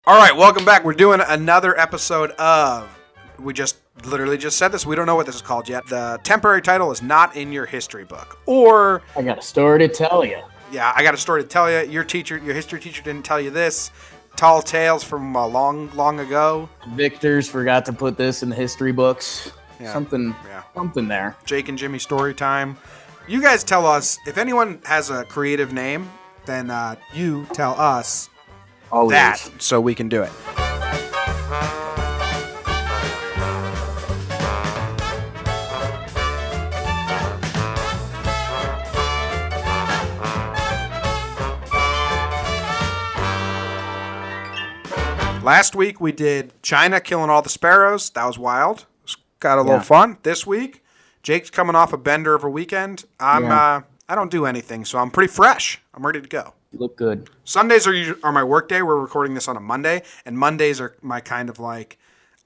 All right, welcome back. We're doing another episode of, we just literally just said this. We don't know what this is called yet. The temporary title is not in your history book. Or, I got a story to tell you. yeah, I got a story to tell you. Your history teacher didn't tell you this. Tall tales from long, long ago. Victor's forgot to put this in the history books. Yeah. Something there. Jake and Jimmy story time. You guys tell us, if anyone has a creative name, then you tell us Always. that so we can do it. Last week we did China killing all the sparrows. That was wild. Got a little fun. This week, Jake's coming off a bender of a weekend. I don't do anything, so I'm pretty fresh. I'm ready to go. You look good. Sundays are my work day. We're recording this on a Monday, and Mondays are my kind of like,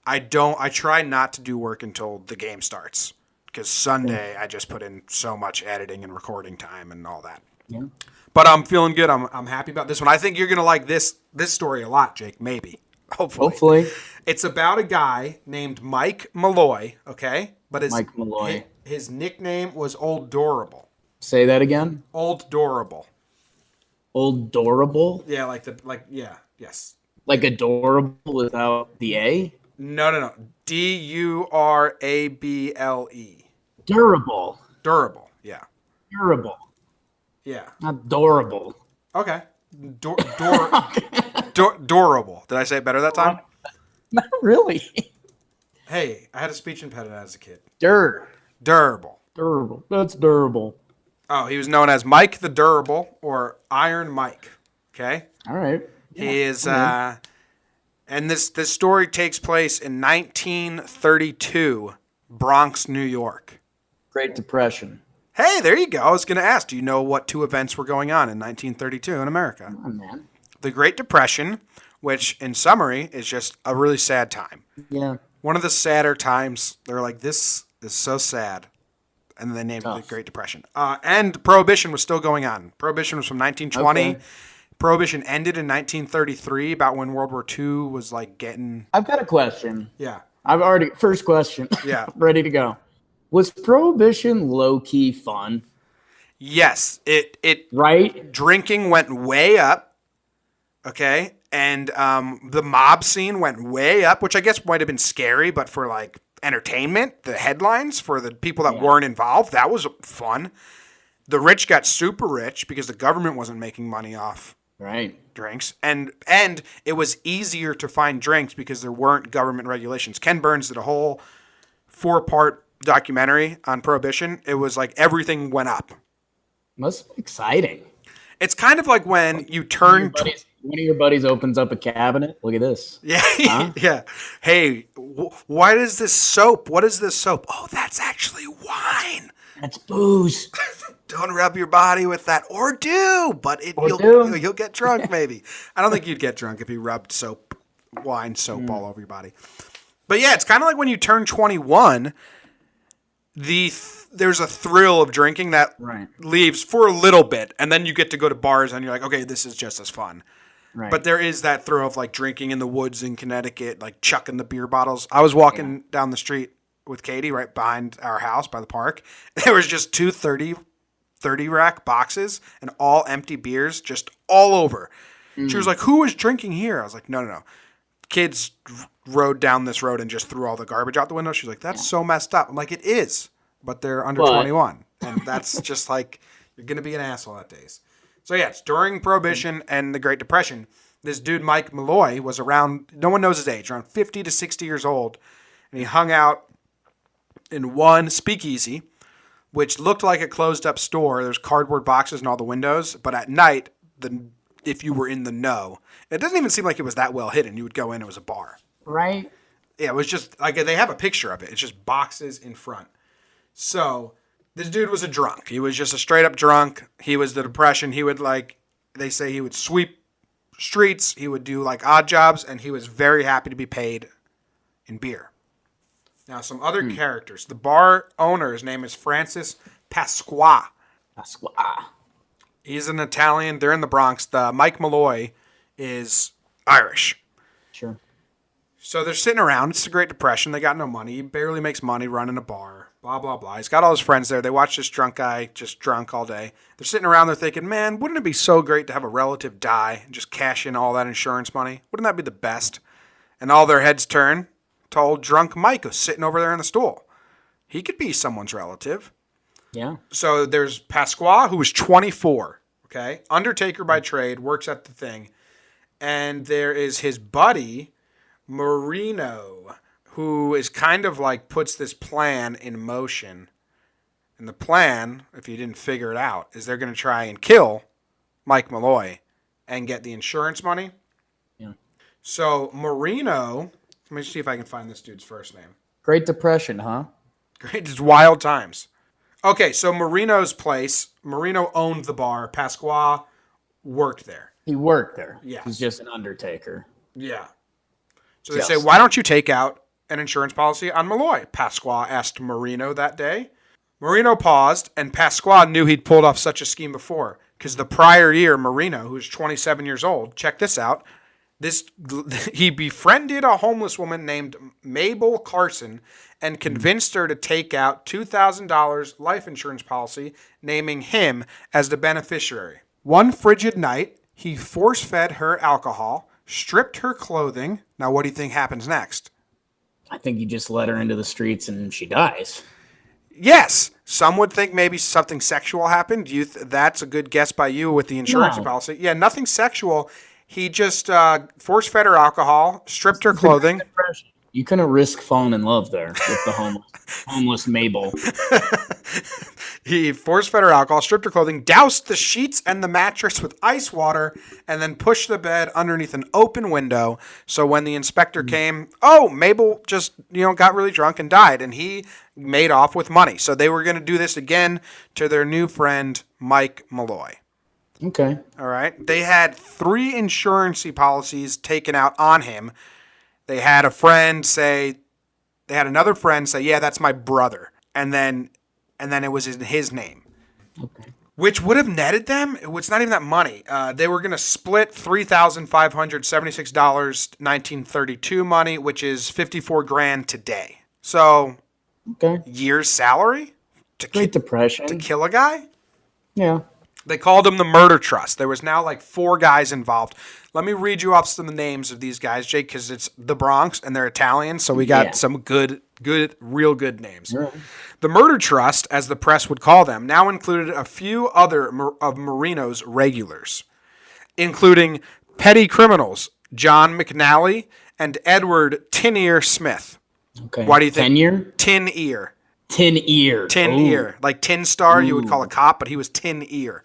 I try not to do work until the game starts, because Sunday I just put in so much editing and recording time and all that. Yeah. But I'm feeling good. I'm happy about this one. I think you're gonna like this story a lot, Jake. Maybe. Hopefully. It's about a guy named Mike Malloy, okay? But Mike Malloy. His nickname was Old Dorable. Say that again? Old Dorable. Old Dorable? Yeah, yes. Like adorable without the A? No. D-U-R-A-B-L-E. Durable. Durable, yeah. Durable. Yeah. Not adorable. Okay. Durable. Did I say it better that time? Not really. Hey, I had a speech impediment as a kid. Durable. That's durable. Oh, he was known as Mike the Durable or Iron Mike. Okay? All right. Yeah, he is, and this story takes place in 1932, Bronx, New York. Great Depression. Hey, there you go. I was going to ask, do you know what two events were going on in 1932 in America? Come on, man. The Great Depression, which in summary is just a really sad time. Yeah. One of the sadder times. They're like, this is so sad. And then they named it the Great Depression. And Prohibition was still going on. Prohibition was from 1920. Okay. Prohibition ended in 1933, about when World War II was like getting... I've got a question. Yeah. First question. Yeah. Ready to go. Was Prohibition low-key fun? Yes. Right? Drinking went way up. Okay. And the mob scene went way up, which I guess might have been scary, but for like entertainment, the headlines for the people that weren't involved, that was fun. The rich got super rich because the government wasn't making money off drinks. And it was easier to find drinks because there weren't government regulations. Ken Burns did a whole 4-part documentary on Prohibition. It was like everything went up. Must be exciting. It's kind of like when you turn... One of your buddies opens up a cabinet. Look at this. Yeah. Huh? Yeah. Hey, why is this soap? What is this soap? Oh, that's actually wine. That's booze. Don't rub your body with that. Or do. But you'll get drunk maybe. I don't think you'd get drunk if you rubbed wine soap all over your body. But yeah, it's kind of like when you turn 21, there's a thrill of drinking that leaves for a little bit. And then you get to go to bars and you're like, okay, this is just as fun. Right. But there is that thrill of like drinking in the woods in Connecticut, like chucking the beer bottles. I was walking down the street with Katie right behind our house by the park. There was just two 30 rack boxes and all empty beers just all over. She was like, who is drinking here? I was like, no. Kids rode down this road and just threw all the garbage out the window. She's like, that's so messed up. I'm like, it is, but they're under 21. And that's just like, you're going to be an asshole that days. So yeah, it's during Prohibition and the Great Depression. This dude, Mike Malloy, was around, no one knows his age, around 50 to 60 years old. And he hung out in one speakeasy, which looked like a closed up store. There's cardboard boxes in all the windows. But at night, if you were in the know, it doesn't even seem like it was that well hidden. You would go in, it was a bar. Right. Yeah, it was just, like, they have a picture of it. It's just boxes in front. So... this dude was a drunk. He was just a straight up drunk. He was the Depression. He would they say he would sweep streets. He would do like odd jobs, and he was very happy to be paid in beer. Now, some other characters. The bar owner, his name is Francis Pasqua. He's an Italian. They're in the Bronx. The Mike Malloy is Irish. Sure. So they're sitting around. It's the Great Depression. They got no money. He barely makes money running a bar. Blah, blah, blah. He's got all his friends there. They watch this drunk guy just drunk all day. They're sitting around. They're thinking, man, wouldn't it be so great to have a relative die and just cash in all that insurance money? Wouldn't that be the best? And all their heads turn to old drunk Mike who's sitting over there in the stool. He could be someone's relative. Yeah. So there's Pasqua, who was 24, okay? Undertaker by trade, works at the thing. And there is his buddy, Marino, who is kind of like puts this plan in motion. And the plan, if you didn't figure it out, is they're going to try and kill Mike Malloy and get the insurance money. Yeah. So Marino, let me see if I can find this dude's first name. Great Depression, huh? Great, it's wild times. Okay, so Marino's place, Marino owned the bar. Pasqua worked there. He worked there. Yeah. He's just an undertaker. Yeah. So they say, why don't you take out an insurance policy on Malloy? Pasqua asked Marino that day. Marino paused, and Pasqua knew he'd pulled off such a scheme before. Because the prior year, Marino, who's 27 years old, check this out, he befriended a homeless woman named Mabel Carson and convinced her to take out $2,000 life insurance policy, naming him as the beneficiary. One frigid night, he force-fed her alcohol, stripped her clothing. Now, what do you think happens next? I think you just let her into the streets and she dies. Yes. Some would think maybe something sexual happened. That's a good guess by you with the insurance policy. Yeah, nothing sexual. He just force-fed her alcohol, stripped her clothing. You couldn't risk falling in love there with the homeless Mabel. He force-fed her alcohol, stripped her clothing, doused the sheets and the mattress with ice water, and then pushed the bed underneath an open window. So when the inspector came, Mabel just got really drunk and died, and he made off with money. So they were going to do this again to their new friend, Mike Malloy. Okay. All right. They had 3 insurance policies taken out on him. They had another friend say, yeah, that's my brother. And then it was in his name. Okay. Which would have netted them. It's not even that money. They were going to split $3,576, 1932 money, which is $54,000 today. So, year's salary Great Depression to kill a guy. Yeah. They called him the Murder Trust. There was now like 4 guys involved. Let me read you off some of the names of these guys, Jake, because it's the Bronx and they're Italian, so we got some real good names. Right. The Murder Trust, as the press would call them, now included a few other of Marino's regulars, including petty criminals John McNally and Edward Tin Ear Smith. Okay. Why do you think? Tenure? Tin Ear. Tin Ear. Tin Ear. Like Tin Star, you would call a cop, but he was Tin Ear.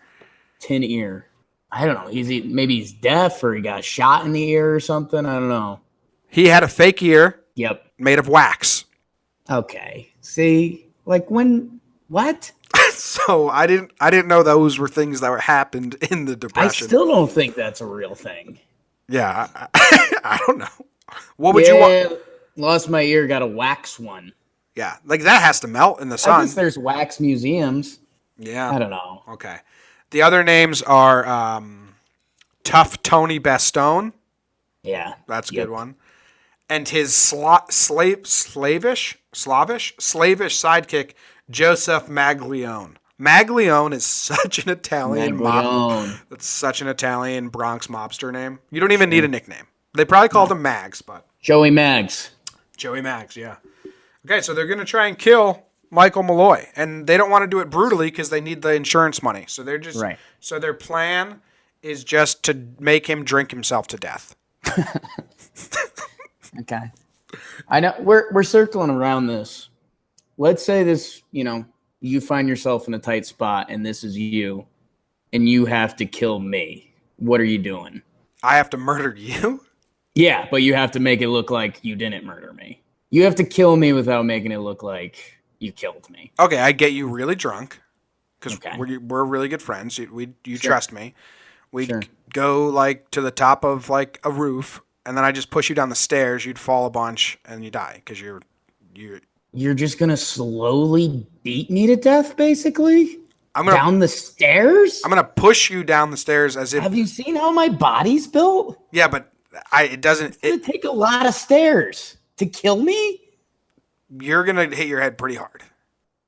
Tin Ear. I don't know. Maybe he's deaf or he got shot in the ear or something. I don't know. He had a fake ear. Yep. Made of wax. Okay. See, like what? So I didn't know those were things that happened in the Depression. I still don't think that's a real thing. Yeah, I don't know. What would you want? Lost my ear, got a wax one. Yeah, like that has to melt in the sun. I guess there's wax museums. Yeah. I don't know. Okay. The other names are Tough Tony Bastone. Yeah. That's a good one. And his slavish sidekick, Joseph Maglione. Maglione is such an Italian That's such an Italian Bronx mobster name. You don't even need a nickname. They probably called him Mags, but Joey Mags, yeah. Okay, so they're going to try and kill Michael Malloy, and they don't want to do it brutally because they need the insurance money. So they're just So their plan is just to make him drink himself to death. Okay, I know we're circling around this. Let's say this, you find yourself in a tight spot, and this is you, and you have to kill me. What are you doing? I have to murder you? Yeah, but you have to make it look like you didn't murder me. You have to kill me without making it look like you killed me. Okay, I get you really drunk because we're really good friends. You trust me. We go like to the top of like a roof, and then I just push you down the stairs. You'd fall a bunch, and you die because You're just gonna slowly beat me to death, basically. Down the stairs. I'm gonna push you down the stairs as if. Have you seen how my body's built? Yeah, but It doesn't. It's gonna take a lot of stairs to kill me. You're gonna hit your head pretty hard,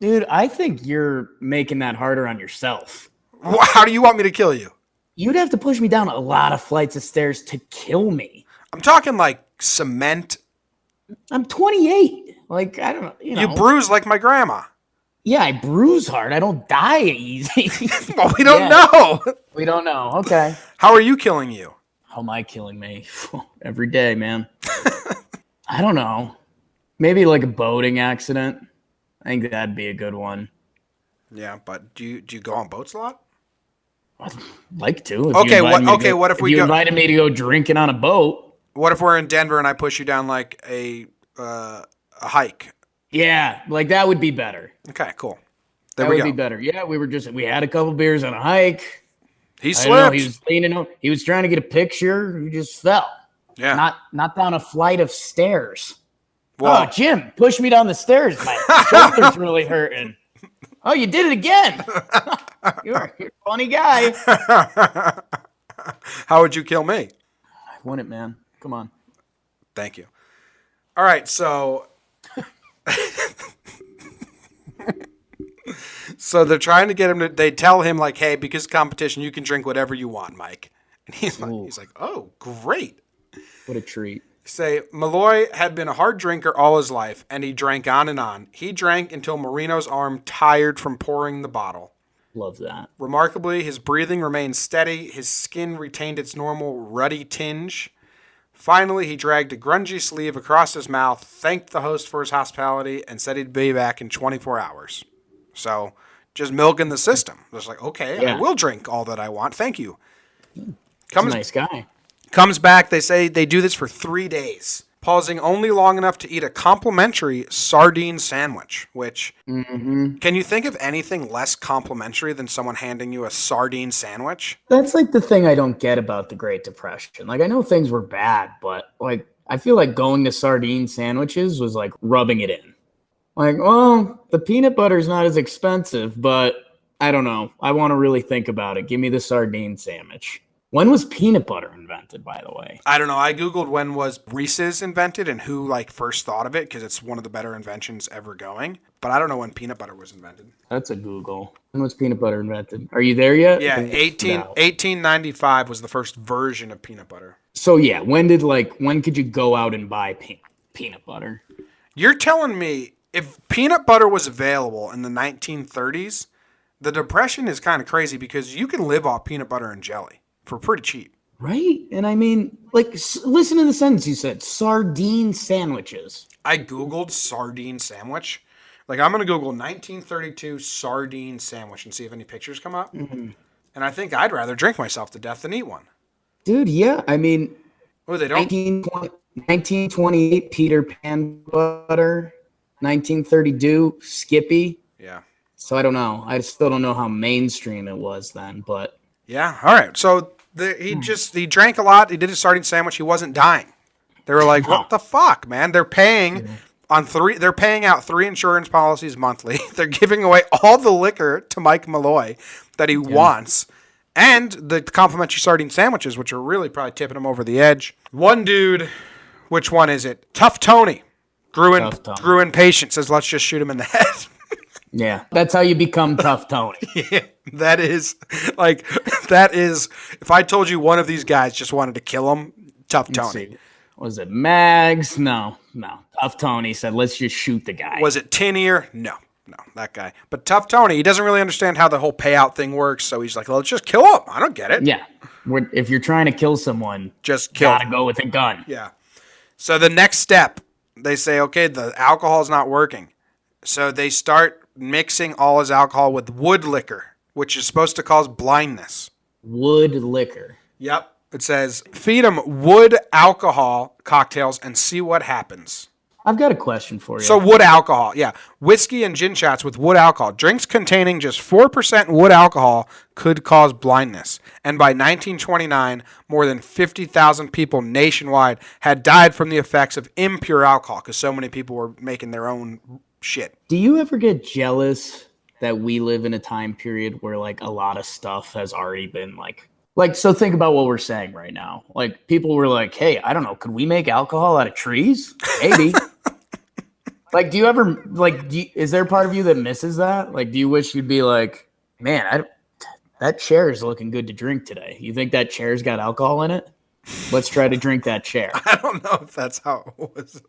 dude. I think you're making that harder on yourself. How do you want me to kill you? You'd have to push me down a lot of flights of stairs to kill me. I'm talking like cement. I'm 28. Like, I don't know. You bruise like my grandma. Yeah, I bruise hard. I don't die easy. Well, we don't know. We don't know. Okay. How are you killing you? How am I killing me? Every day, man. I don't know. Maybe like a boating accident. I think that'd be a good one. Yeah, but do you go on boats a lot? I'd like to. What if you invited me to go drinking on a boat? What if we're in Denver and I push you down like a hike? Yeah, like that would be better. Okay, cool. That would be better. Yeah, we had a couple beers on a hike. He slipped. He was leaning over. He was trying to get a picture. He just fell. Yeah. Not down a flight of stairs. Whoa. Oh, Jim, push me down the stairs. My shoulder's really hurting. Oh, you did it again. You're a funny guy. How would you kill me? I want it, man. Come on. Thank you. All right, so so they're trying to get him to. They tell him like, "Hey, because of competition, you can drink whatever you want, Mike." And he's like, "Oh, great! What a treat." Say, Malloy had been a hard drinker all his life, and he drank on and on. He drank until Marino's arm tired from pouring the bottle. Love that. Remarkably, his breathing remained steady. His skin retained its normal ruddy tinge. Finally, he dragged a grungy sleeve across his mouth, thanked the host for his hospitality, and said he'd be back in 24 hours. So, just milking the system. Just like, okay, yeah. I will drink all that I want. Thank you. He's a nice guy. Comes back. They say they do this for 3 days, pausing only long enough to eat a complimentary sardine sandwich, which, can you think of anything less complimentary than someone handing you a sardine sandwich? That's like the thing I don't get about the Great Depression. Like, I know things were bad, but like, I feel like going to sardine sandwiches was like rubbing it in. Like, well, the peanut butter is not as expensive, but I don't know. I want to really think about it. Give me the sardine sandwich. When was peanut butter invented, by the way? I don't know. I Googled when was Reese's invented and who like first thought of it because it's one of the better inventions ever going. But I don't know when peanut butter was invented. That's a Google. When was peanut butter invented? Are you there yet? Yeah, 1895 was the first version of peanut butter. So yeah, when could you go out and buy peanut butter? You're telling me if peanut butter was available in the 1930s, the Depression is kind of crazy because you can live off peanut butter and jelly for pretty cheap. Right? And I mean, like, listen to the sentence you said. Sardine sandwiches. I Googled sardine sandwich. Like, I'm going to Google 1932 sardine sandwich and see if any pictures come up. Mm-hmm. And I think I'd rather drink myself to death than eat one. Dude, yeah. I mean, they don't. 1928 Peter Pan butter. 1932 Skippy. Yeah. So I don't know. I still don't know how mainstream it was then, but. Yeah. All right. So he drank a lot. He did a sardine sandwich. He wasn't dying. They were like, what the fuck, man? They're paying they're paying out 3 insurance policies monthly. They're giving away all the liquor to Mike Malloy that he wants. And the complimentary sardine sandwiches, which are really probably tipping him over the edge. One dude, which one is it? Tough Tony. Grew in patience, says, let's just shoot him in the head. Yeah, that's how you become Tough Tony. Yeah, that is, if I told you one of these guys just wanted to kill him, Tough Tony. Was it Mags? No. Tough Tony said, let's just shoot the guy. Was it Tin Ear? No, that guy. But Tough Tony, he doesn't really understand how the whole payout thing works, so he's like, let's just kill him. I don't get it. Yeah, if you're trying to kill someone, just kill gotta go with a gun. Yeah. So the next step, they say, okay, the alcohol's not working. So they start mixing all his alcohol with wood liquor, which is supposed to cause blindness. Wood liquor. Yep. It says, feed him wood alcohol cocktails and see what happens. I've got a question for you. So wood alcohol, yeah. Whiskey and gin shots with wood alcohol. Drinks containing just 4% wood alcohol could cause blindness. And by 1929, more than 50,000 people nationwide had died from the effects of impure alcohol because so many people were making their own shit. Do you ever get jealous that we live in a time period where like a lot of stuff has already been like Like, so think about what we're saying right now. Like, people were like, hey, I don't know, could we make alcohol out of trees? Maybe. Like, do you ever, like, is there a part of you that misses that? Like, do you wish you'd be like, man, that chair is looking good to drink today. You think that chair's got alcohol in it? Let's try to drink that chair. I don't know if that's how it was.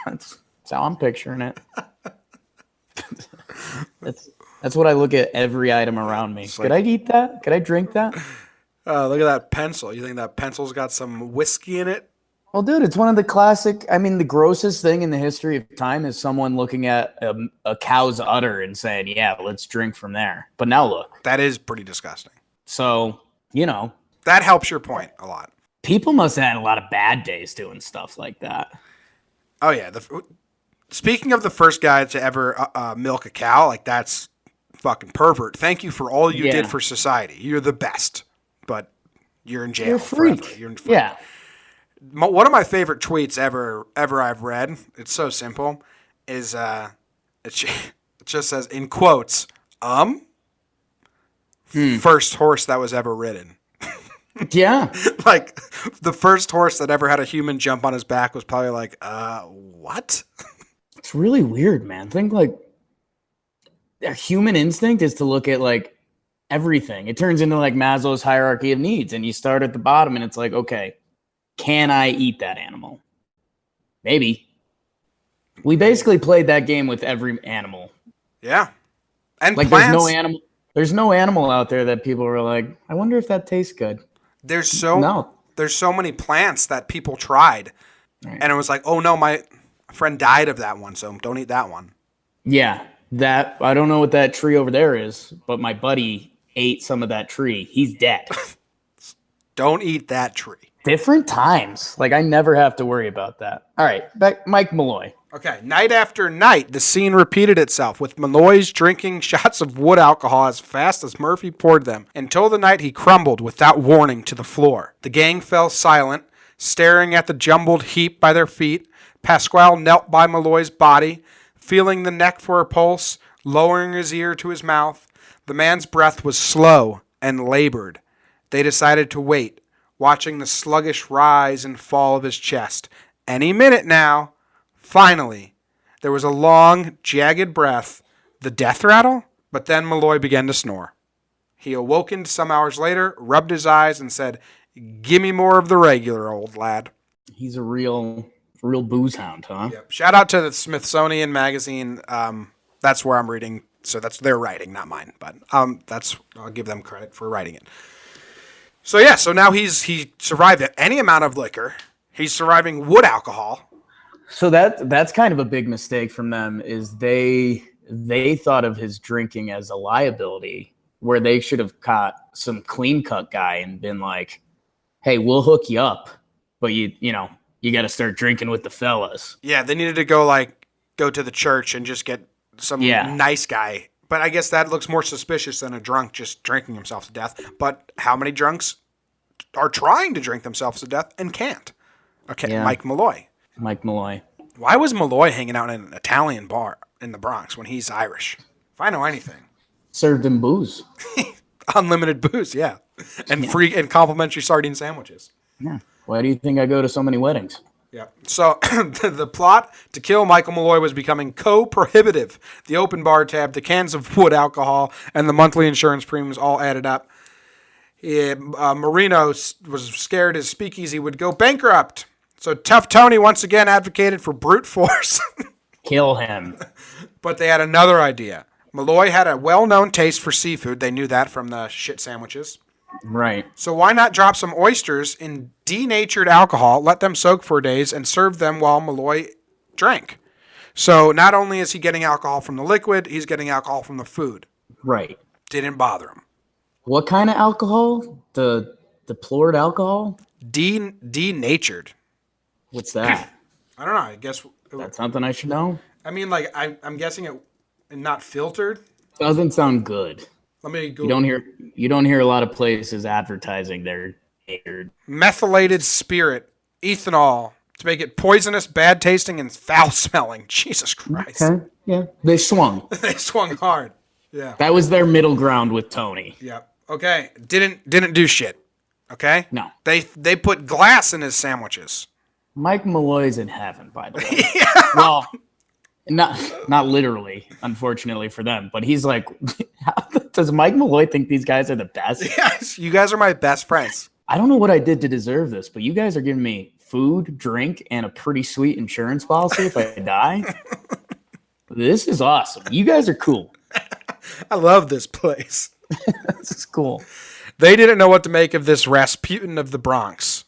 That's how I'm picturing it. That's what I look at every item around me. Could I eat that? Could I drink that? Look at that pencil. You think that pencil's got some whiskey in it? Well, dude, it's one of the classic. I mean, the grossest thing in the history of time is someone looking at a cow's udder and saying, yeah, let's drink from there. But now look. That is pretty disgusting. So, that helps your point a lot. People must have had a lot of bad days doing stuff like that. Oh, yeah. Speaking of the first guy to ever milk a cow, like that's fucking pervert. Thank you for all you did for society. You're the best, but you're in jail. You're a freak. Forever. You're in freak. Yeah. One of my favorite tweets ever I've read, it's so simple, is it just says, in quotes, first horse that was ever ridden. Yeah. Like, the first horse that ever had a human jump on his back was probably like, what? It's really weird, man. Think like a human instinct is to look at like everything. It turns into like Maslow's hierarchy of needs, and you start at the bottom and it's like, okay, can I eat that animal? Maybe. We basically played that game with every animal. Yeah. And like plants. There's no animal out there that people were like, I wonder if that tastes good. There's so many plants that people tried. Right. And it was like, oh no, my friend died of that one, so don't eat that one. Yeah. That I don't know what that tree over there is, but my buddy ate some of that tree. He's dead. Don't eat that tree. Different times. Like, I never have to worry about that. All right, back Mike Malloy. Okay, night after night, the scene repeated itself, with Malloy's drinking shots of wood alcohol as fast as Murphy poured them, until the night he crumbled without warning to the floor. The gang fell silent, staring at the jumbled heap by their feet. Pasquale knelt by Malloy's body, feeling the neck for a pulse, lowering his ear to his mouth. The man's breath was slow and labored. They decided to wait, watching the sluggish rise and fall of his chest. Any minute now. Finally, there was a long, jagged breath, the death rattle, but then Malloy began to snore. He awokened some hours later, rubbed his eyes, and said, "Give me more of the regular, old lad." He's a real booze hound, huh? Yep. Shout out to the Smithsonian Magazine. That's where I'm reading, so that's their writing, not mine. But I'll give them credit for writing it. So yeah, so now he survived any amount of liquor. He's surviving wood alcohol. So that's kind of a big mistake from them, is they thought of his drinking as a liability, where they should have caught some clean cut guy and been like, hey, we'll hook you up, but you got to start drinking with the fellas. Yeah, they needed to go to the church and just get some nice guy. But I guess that looks more suspicious than a drunk just drinking himself to death. But how many drunks are trying to drink themselves to death and can't? Okay, yeah. Mike Malloy. Why was Malloy hanging out in an Italian bar in the Bronx when he's Irish? If I know anything. Served him booze. Unlimited booze, yeah. And free and complimentary sardine sandwiches. Yeah. Why do you think I go to so many weddings? Yeah. So the plot to kill Michael Malloy was becoming prohibitive. The open bar tab, the cans of wood alcohol, and the monthly insurance premiums all added up. Marino was scared his speakeasy would go bankrupt. So Tough Tony once again advocated for brute force. Kill him. But they had another idea. Malloy had a well-known taste for seafood. They knew that from the shit sandwiches. Right. So why not drop some oysters in denatured alcohol, let them soak for days, and serve them while Malloy drank? So not only is he getting alcohol from the liquid, he's getting alcohol from the food. Right. Didn't bother him. What kind of alcohol? The deplored alcohol? Denatured. What's that? I don't know. I guess that's something I should know. I mean, I'm guessing it not filtered. Doesn't sound good. Let me go. You don't hear a lot of places advertising their methylated spirit, ethanol, to make it poisonous, bad tasting, and foul smelling. Jesus Christ. Okay. Yeah. They swung. They swung hard. Yeah. That was their middle ground with Tony. Yep. Okay, didn't do shit. Okay, No. They put glass in his sandwiches. Mike Malloy's in heaven, by the way. Well, not literally, unfortunately for them, but he's like, does Mike Malloy think these guys are the best? Yes, you guys are my best friends. I don't know what I did to deserve this, but you guys are giving me food, drink, and a pretty sweet insurance policy if I die. This is awesome. You guys are cool. I love this place. This is cool. They didn't know what to make of this Rasputin of the Bronx.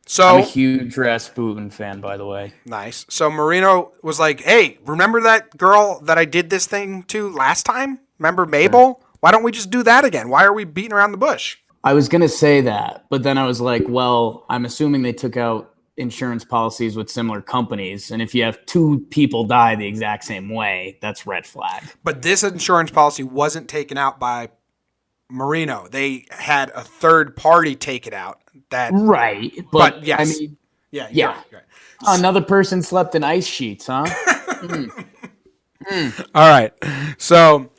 So I'm a huge Rasputin fan, by the way. Nice. So Marino was like, hey, remember that girl that I did this thing to last time? Remember Mabel? Sure. Why don't we just do that again? Why are we beating around the bush? I was going to say that, but then I was like, well, I'm assuming they took out insurance policies with similar companies. And if you have two people die the exact same way, that's red flag. But this insurance policy wasn't taken out by Marino. They had a third party take it out. Right. But yes. I mean, yeah. Right. Another person slept in ice sheets, huh? All right. So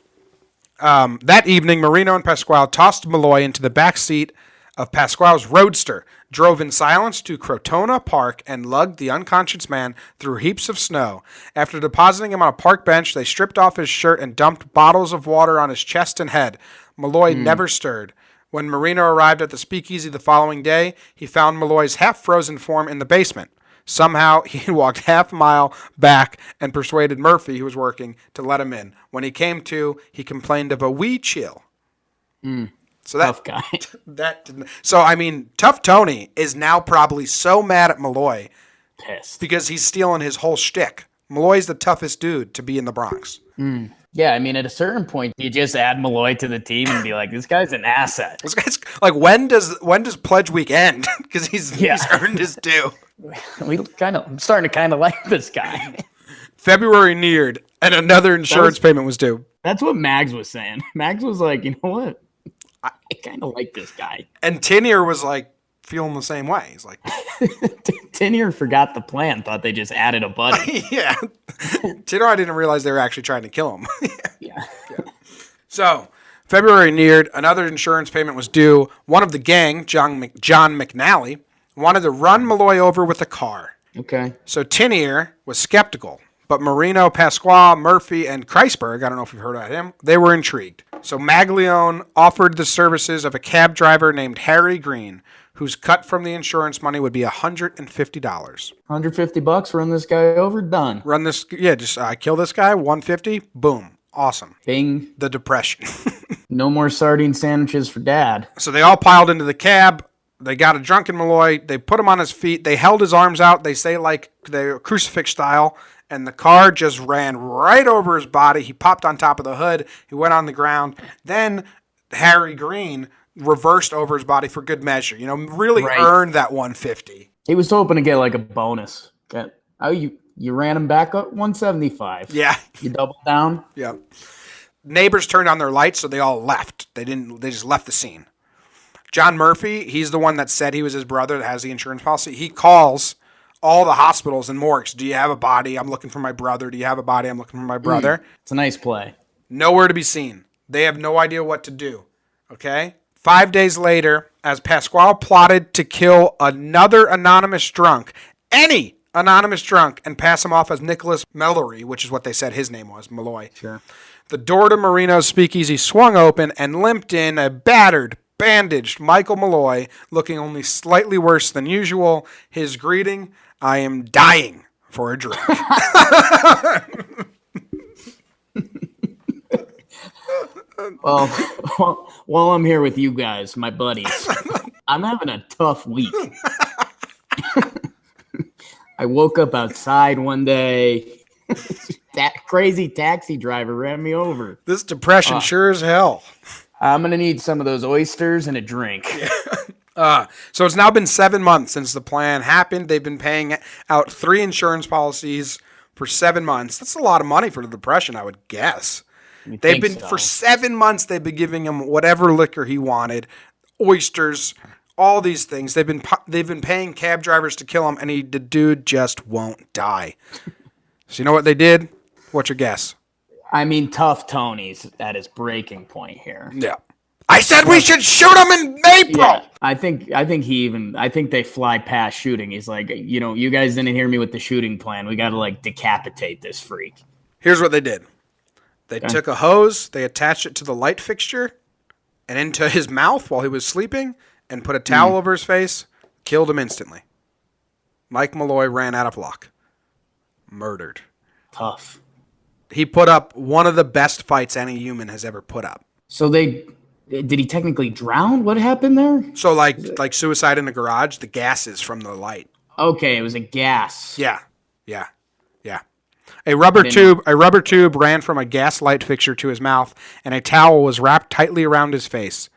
that evening, Marino and Pasquale tossed Malloy into the back seat of Pasquale's Roadster, drove in silence to Crotona Park, and lugged the unconscious man through heaps of snow. After depositing him on a park bench, they stripped off his shirt and dumped bottles of water on his chest and head. Malloy never stirred. When Marino arrived at the speakeasy the following day, he found Malloy's half-frozen form in the basement. Somehow, he walked half a mile back and persuaded Murphy, who was working, to let him in. When he came to, he complained of a wee chill. So tough guy. Tough Tony is now probably so mad at Malloy. Pissed. Because he's stealing his whole shtick. Malloy's the toughest dude to be in the Bronx. Yeah, I mean, at a certain point, you just add Malloy to the team and be like, this guy's an asset. This guy's like, when does Pledge Week end? Because he's earned his due. I'm starting to kind of like this guy. February neared, and another insurance payment was due. That's what Mags was saying. Mags was like, you know what? I kind of like this guy. And Tinier was like, feeling the same way. He's like, Tinier forgot the plan, thought they just added a buddy. Yeah. Tinier, I didn't realize they were actually trying to kill him. Yeah. So, February neared, another insurance payment was due. One of the gang, John McNally, wanted to run Malloy over with a car. Okay. So Tinier was skeptical, but Marino, Pasquale, Murphy, and Kreisberg, I don't know if you've heard about him, they were intrigued. So Maglione offered the services of a cab driver named Harry Green, whose cut from the insurance money would be $150. $150, run this guy over, done. Kill this guy, $150, boom, awesome. Bing. The depression. No more sardine sandwiches for dad. So they all piled into the cab. They got a drunken Malloy. They put him on his feet. They held his arms out. They say like they crucifix style. And the car just ran right over his body. He popped on top of the hood. He went on the ground. Then Harry Green reversed over his body for good measure. Really earned that $150. He was hoping to get like a bonus. You ran him back up 175. Yeah. You doubled down. Yeah. Neighbors turned on their lights, so they all left. They just left the scene. John Murphy, he's the one that said he was his brother that has the insurance policy. He calls all the hospitals and morgues. Do you have a body? I'm looking for my brother. Do you have a body? I'm looking for my brother. It's a nice play. Nowhere to be seen. They have no idea what to do. Okay? 5 days later, as Pasquale plotted to kill another anonymous drunk, any anonymous drunk, and pass him off as Nicholas Malloy, which is what they said his name was, Malloy. Sure. The door to Marino's speakeasy swung open and limped in a battered, bandaged Michael Malloy, looking only slightly worse than usual. His greeting, I am dying for a drink. Well, while I'm here with you guys, my buddies, I'm having a tough week. I woke up outside one day. That crazy taxi driver ran me over. This depression sure as hell. I'm going to need some of those oysters and a drink. So it's now been 7 months since the plan happened. They've been paying out 3 insurance policies for 7 months. That's a lot of money for the depression, I would guess. For 7 months, they've been giving him whatever liquor he wanted, oysters, all these things. They've been paying cab drivers to kill him, and the dude just won't die. So you know what they did? What's your guess? I mean, Tough Tony's at his breaking point here. Yeah. I said we should shoot him in April. Yeah, I think they fly past shooting. He's like, you guys didn't hear me with the shooting plan. We got to like decapitate this freak. Here's what they did. They took a hose, they attached it to the light fixture and into his mouth while he was sleeping and put a towel over his face, killed him instantly. Mike Malloy ran out of luck. Murdered. Tough. He put up one of the best fights any human has ever put up. So did he technically drown? What happened there? So like suicide in the garage, the gases from the light. Okay, it was a gas. Yeah. A rubber tube ran from a gas light fixture to his mouth, and a towel was wrapped tightly around his face.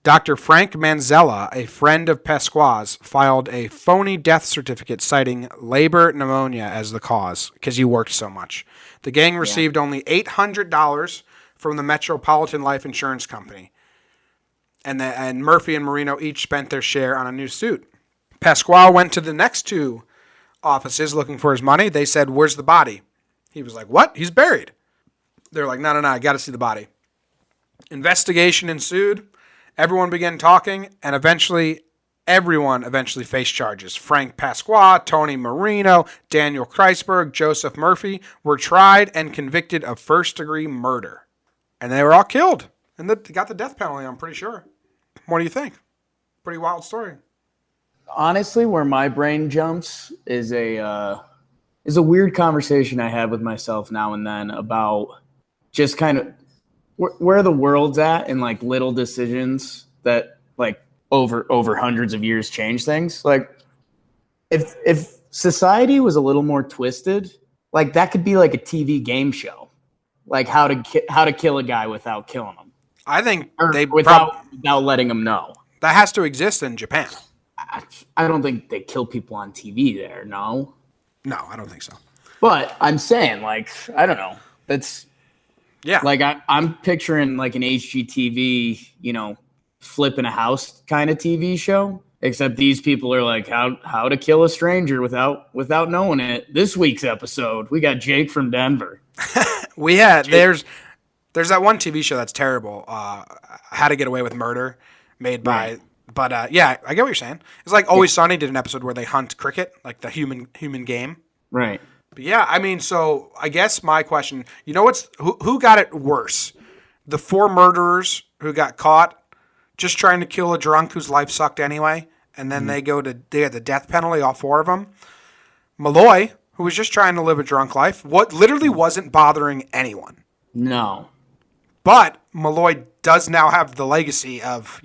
Dr. Frank Manzella, a friend of Pasquale's, filed a phony death certificate citing labor pneumonia as the cause because you worked so much. The gang received only $800 from the Metropolitan Life Insurance Company, and Murphy and Marino each spent their share on a new suit. Pasquale went to the next two offices looking for his money. They said, "Where's the body?" He was like, "What? He's buried." They're like, no, I got to see the body. Investigation ensued. Everyone began talking, and everyone eventually faced charges. Frank Pasquale, Tony Marino, Daniel Kreisberg, Joseph Murphy were tried and convicted of first-degree murder. And they were all killed. And they got the death penalty, I'm pretty sure. What do you think? Pretty wild story. Honestly, where my brain jumps is a weird conversation I have with myself now and then about just kind of where the world's at and like little decisions that like over hundreds of years change things. Like if society was a little more twisted, like that could be like a TV game show, like how to kill a guy without killing him. I think without letting him know. That has to exist in Japan. I don't think they kill people on TV there. No, I don't think so. But I'm saying, like, I don't know. That's like I'm picturing like an HGTV, flipping a house kind of TV show. Except these people are like how to kill a stranger without knowing it. This week's episode, we got Jake from Denver. There's that one TV show that's terrible. How to Get Away with Murder, made by. Right. But I get what you're saying. It's like Always Sunny did an episode where they hunt cricket, like the human game. Right. But yeah, I mean, so I guess my question, who got it worse? The 4 murderers who got caught just trying to kill a drunk whose life sucked anyway, and then they get the death penalty, all 4 of them. Malloy, who was just trying to live a drunk life, literally wasn't bothering anyone. No. But Malloy does now have the legacy of,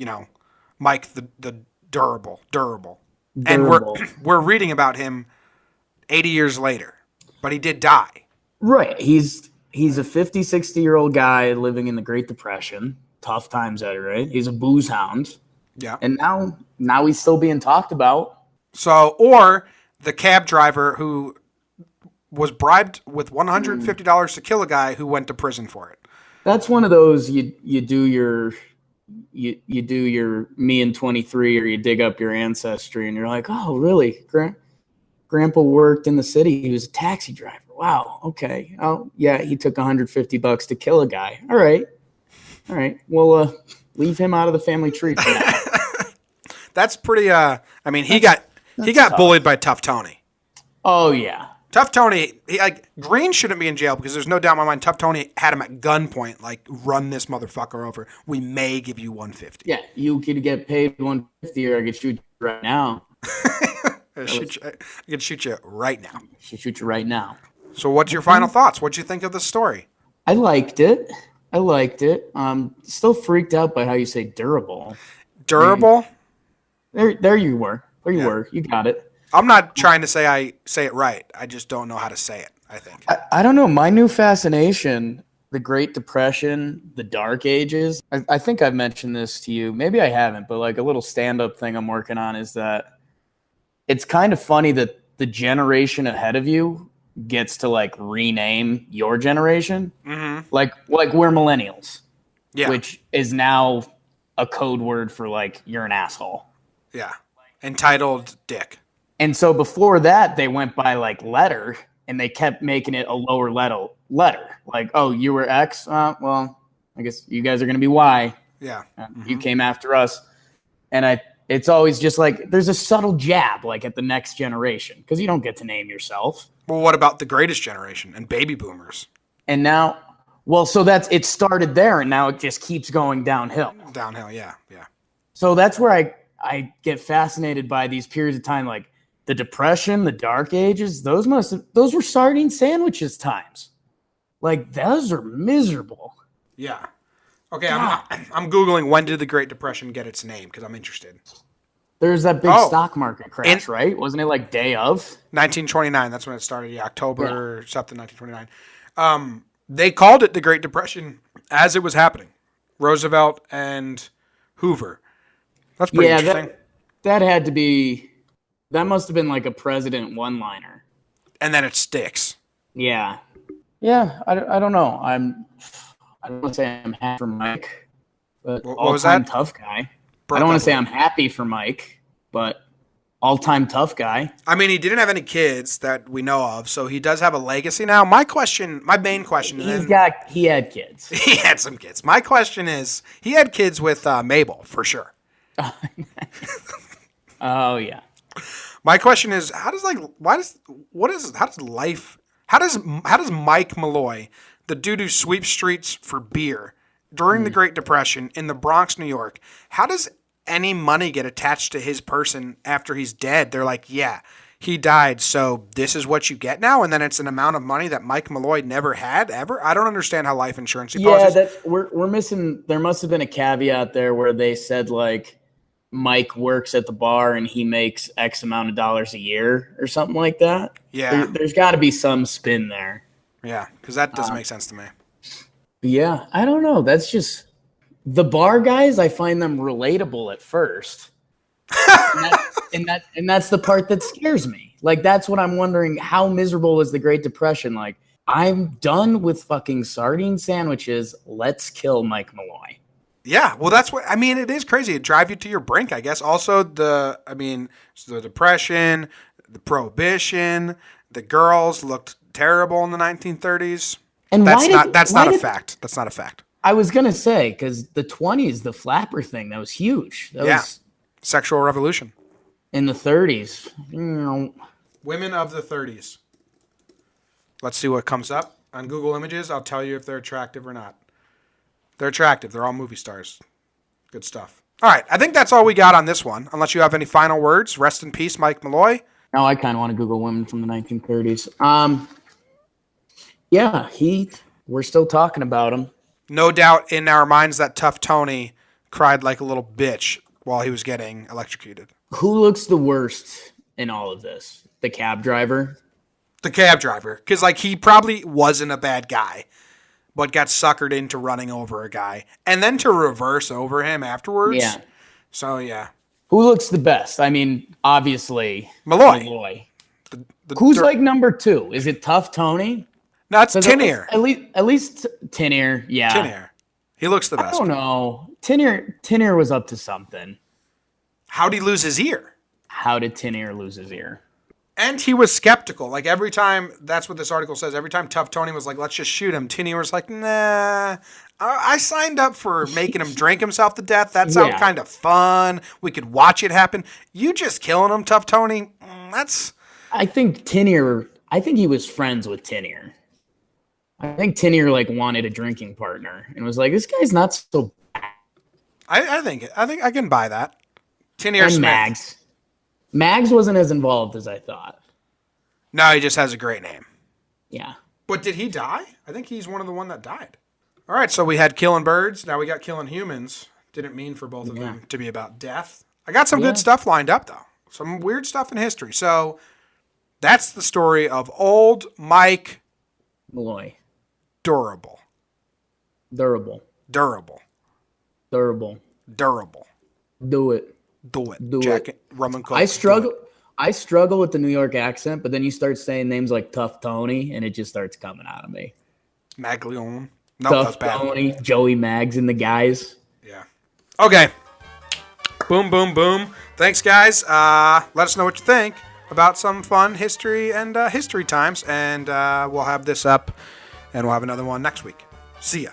Mike the durable. And we're reading about him 80 years later, but he did die. Right. He's a 50, 60-year-old guy living in the Great Depression. Tough times at it, right? He's a booze hound. Yeah. And now he's still being talked about. So, or the cab driver who was bribed with $150 to kill a guy who went to prison for it. That's one of those you do your me in 23, or you dig up your ancestry and you're like, oh, really? Grandpa worked in the city. He was a taxi driver. Wow. Okay. Oh, yeah. He took $150 to kill a guy. All right. Well, leave him out of the family tree for now. That's pretty. He got tough. Bullied by Tough Tony. Oh yeah. Tough Tony, Green shouldn't be in jail because there's no doubt in my mind Tough Tony had him at gunpoint, like, run this motherfucker over. We may give you $150. Yeah, you could get paid $150, or I could shoot you right now. I could shoot you right now. Shoot you right now. So what's your final thoughts? What'd you think of the story? I liked it. Still freaked out by how you say durable. Durable? There you were. You got it. I'm not trying to say I say it right. I just don't know how to say it, I think. I don't know. My new fascination, the Great Depression, the Dark Ages. I think I've mentioned this to you. Maybe I haven't, but like a little stand-up thing I'm working on is that it's kind of funny that the generation ahead of you gets to like rename your generation. Mm-hmm. Like we're millennials. Yeah. Which is now a code word for like you're an asshole. Yeah. Entitled dick. And so before that, they went by like letter, and they kept making it a lower letter. Like, oh, you were X? Well, I guess you guys are going to be Y. Yeah. You came after us. And it's always just like there's a subtle jab like at the next generation because you don't get to name yourself. Well, what about the greatest generation and baby boomers? And now, so it started there and now it just keeps going downhill. Downhill, yeah. So that's where I get fascinated by these periods of time, like the Depression, the Dark Ages. Those were sardine sandwiches times. Like those are miserable. Yeah. Okay, I'm Googling when did the Great Depression get its name because I'm interested. There's that big stock market crash, right? Wasn't it like day of? 1929, that's when it started. Yeah, October something, 1929. They called it the Great Depression as it was happening. Roosevelt and Hoover. That's pretty interesting. That must have been like a president one-liner. And then it sticks. Yeah. Yeah, I don't know. I don't want to say I'm happy for Mike, but all-time tough guy. I don't want to say I'm happy for Mike, but all-time tough guy. I mean, he didn't have any kids that we know of, so he does have a legacy now. My main question is... He had kids. He had some kids. My question is, he had kids with Mabel, for sure. Oh, yeah. My question is, how does Mike Malloy, the dude who sweeps streets for beer during the Great Depression in the Bronx, New York, how does any money get attached to his person after he's dead? They're like, yeah, he died, so this is what you get now, and then it's an amount of money that Mike Malloy never had ever. I don't understand how life insurance. We're missing. There must have been a caveat there where they said like Mike works at the bar and he makes X amount of dollars a year or something like that. Yeah, there's got to be some spin there. Yeah, because that doesn't make sense to me. Yeah, I don't know. That's just the bar guys. I find them relatable at first, and that's the part that scares me. Like that's what I'm wondering. How miserable is the Great Depression? Like I'm done with fucking sardine sandwiches. Let's kill Mike Malloy. Yeah, well, that's what I mean. It is crazy. It drives you to your brink, I guess. Also, the Depression, the Prohibition, the girls looked terrible in the 1930s. And that's not a fact. That's not a fact. I was gonna say because the 20s, the flapper thing, that was huge. That was sexual revolution. In the 30s, women of the 30s. Let's see what comes up on Google Images. I'll tell you if they're attractive or not. They're attractive. They're all movie stars. Good stuff. All right, I think that's all we got on this one. Unless you have any final words. Rest in peace, Mike Malloy. No, I kind of want to Google women from the 1930s. Yeah, we're still talking about him. No doubt in our minds that Tough Tony cried like a little bitch while he was getting electrocuted. Who looks the worst in all of this? The cab driver? The cab driver. Because he probably wasn't a bad guy, but got suckered into running over a guy. And then to reverse over him afterwards. Yeah. So, yeah. Who looks the best? I mean, obviously, Malloy. Who's number two? Is it Tough Tony? No, it's Tin Ear. At least Tin Ear, yeah. Tin Ear. He looks the best. I don't know. Tin Ear was up to something. How'd he lose his ear? How did Tin Ear lose his ear? And he was skeptical. Every time, that's what this article says, every time Tough Tony was like, let's just shoot him, Tin Ear was like, nah, I signed up for making him drink himself to death. That sounds kind of fun. We could watch it happen. You just killing him, Tough Tony, that's... I think he was friends with Tin Ear. I think Tin Ear wanted a drinking partner and was like, this guy's not so bad. I think I can buy that. Tin Ear Smith. Mags wasn't as involved as I thought. No, he just has a great name. Yeah. But did he die? I think he's one of the one that died. All right, so we had killing birds. Now we got killing humans. Didn't mean for both of them to be about death. I got some good stuff lined up, though. Some weird stuff in history. So that's the story of old Mike Malloy. Durable. Do it. Jack it. Rum and Coke. I struggle with the New York accent, but then you start saying names like Tough Tony, and it just starts coming out of me. Maglione. No, Tough Tony, Joey Mags, and the guys. Yeah. Okay. Boom, boom, boom. Thanks, guys. Let us know what you think about some fun history and history times, and we'll have this up, and we'll have another one next week. See ya.